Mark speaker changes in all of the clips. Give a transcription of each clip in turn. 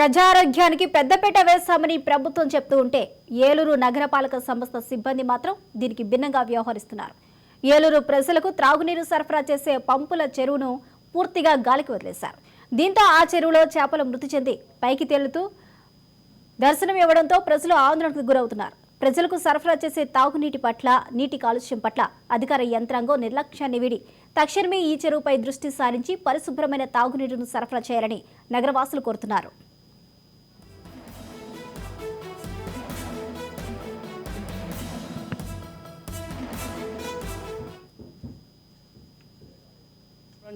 Speaker 1: ప్రజారోగ్యానికి పెద్దపీట వేస్తామని ప్రభుత్వం చెప్తూ ఉంటే ఏలూరు నగరపాలక సంస్థ సిబ్బంది మాత్రం దీనికి భిన్నంగా వ్యవహరిస్తున్నారు. ఏలూరు ప్రజలకు త్రాగునీరు సరఫరా చేసే పంపుల చెరువును పూర్తిగా గాలికి వదిలేశారు. దీంతో ఆ చెరువులో చేపలు మృతి చెంది పైకి తేలుతూ దర్శనం ఇవ్వడంతో ప్రజలు ఆందోళనకు గురవుతున్నారు. ప్రజలకు సరఫరా చేసే తాగునీటి పట్ల, నీటి కాలుష్యం పట్ల అధికార యంత్రాంగం నిర్లక్ష్యాన్ని వీడి తక్షణమే ఈ చెరువుపై దృష్టి సారించి పరిశుభ్రమైన తాగునీరును సరఫరా చేయాలని నగరవాసులు కోరుతున్నారు.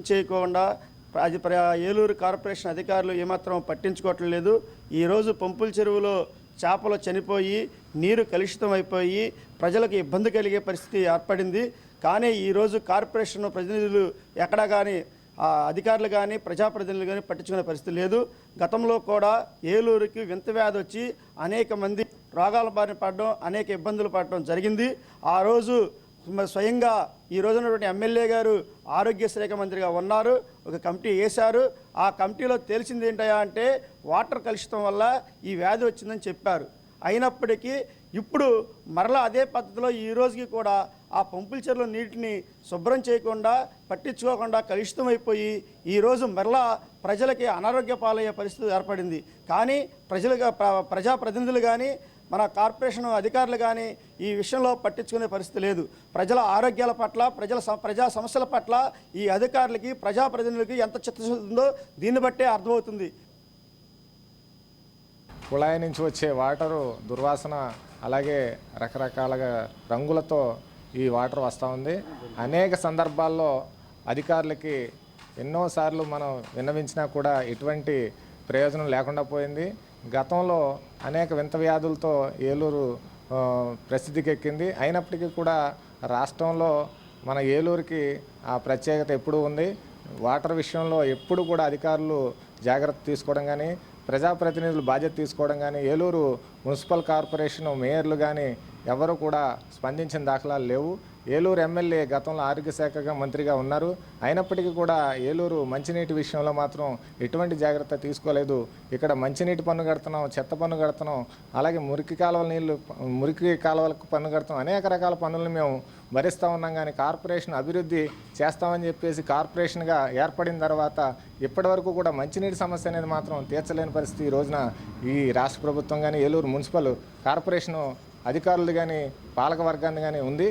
Speaker 2: చేయకుండా ఏలూరు కార్పొరేషన్ అధికారులు ఏమాత్రం పట్టించుకోవట్లేదు. ఈరోజు పంపుల చెరువులో చేపలు చనిపోయి నీరు కలుషితం అయిపోయి ప్రజలకు ఇబ్బంది కలిగే పరిస్థితి ఏర్పడింది. కానీ ఈరోజు కార్పొరేషన్ ప్రతినిధులు ఎక్కడా కానీ అధికారులు కానీ ప్రజాప్రతినిధులు కానీ పట్టించుకునే పరిస్థితి లేదు. గతంలో కూడా ఏలూరుకి వింత వ్యాధి వచ్చి అనేక మంది రోగాల బారిన పడడం, అనేక ఇబ్బందులు పడడం జరిగింది. ఆ రోజు స్వయంగా ఈ రోజున్నటువంటి ఎమ్మెల్యే గారు ఆరోగ్య శాఖ మంత్రిగా ఉన్నారు, ఒక కమిటీ వేశారు. ఆ కమిటీలో తేల్చింది ఏంటయా అంటే వాటర్ కలుషితం వల్ల ఈ వ్యాధి వచ్చిందని చెప్పారు. అయినప్పటికీ ఇప్పుడు మరలా అదే పద్ధతిలో ఈ రోజుకి కూడా ఆ పంపుల చెరువుల నీటిని శుభ్రం చేయకుండా, పట్టించుకోకుండా కలుషితం అయిపోయి ఈరోజు మరలా ప్రజలకి అనారోగ్య పాలయ్యే పరిస్థితి ఏర్పడింది. కానీ ప్రజాప్రతినిధులు కానీ మన కార్పొరేషన్ అధికారులు కానీ ఈ విషయంలో పట్టించుకునే పరిస్థితి లేదు. ప్రజల ఆరోగ్యాల పట్ల, ప్రజా సమస్యల పట్ల ఈ అధికారులకి, ప్రజాప్రతినిధులకి ఎంత చిత్తశుద్ధి ఉందో దీన్ని బట్టే అర్థమవుతుంది.
Speaker 3: కుళాయి నుంచి వచ్చే వాటరు దుర్వాసన, అలాగే రకరకాలుగా రంగులతో ఈ వాటర్ వస్తూ ఉంది. అనేక సందర్భాల్లో అధికారులకి ఎన్నోసార్లు మనం విన్నవించినా కూడా ఎటువంటి ప్రయోజనం లేకుండా పోయింది. గతంలో అనేక వింత వ్యాధులతో ఏలూరు ప్రసిద్ధికి ఎక్కింది. అయినప్పటికీ కూడా రాష్ట్రంలో మన ఏలూరుకి ఆ ప్రత్యేకత ఎప్పుడూ ఉంది. వాటర్ విషయంలో ఎప్పుడు కూడా అధికారులు జాగ్రత్త తీసుకోవడం కానీ, ప్రజాప్రతినిధులు బాధ్యత తీసుకోవడం కానీ, ఏలూరు మున్సిపల్ కార్పొరేషన్ మేయర్లు కానీ ఎవరు కూడా స్పందించిన దాఖలాలు లేవు. ఏలూరు ఎమ్మెల్యే గతంలో ఆరోగ్య శాఖగా మంత్రిగా ఉన్నారు. అయినప్పటికీ కూడా ఏలూరు మంచినీటి విషయంలో మాత్రం ఎటువంటి జాగ్రత్త తీసుకోలేదు. ఇక్కడ మంచినీటి పన్ను కడుతున్నాం, చెత్త పన్ను కడుతున్నాం, అలాగే మురికి కాలువలకు పన్ను కడుతున్నాం, అనేక రకాల పన్నులను మేము భరిస్తూ ఉన్నాం. కానీ కార్పొరేషన్ అభివృద్ధి చేస్తామని చెప్పేసి కార్పొరేషన్గా ఏర్పడిన తర్వాత ఇప్పటి వరకు కూడా మంచినీటి సమస్య అనేది మాత్రం తీర్చలేని పరిస్థితి ఈ రోజున ఈ రాష్ట్ర ప్రభుత్వం కానీ, ఏలూరు మున్సిపల్ కార్పొరేషను అధికారులు కానీ, పాలక వర్గాన్ని కానీ ఉంది.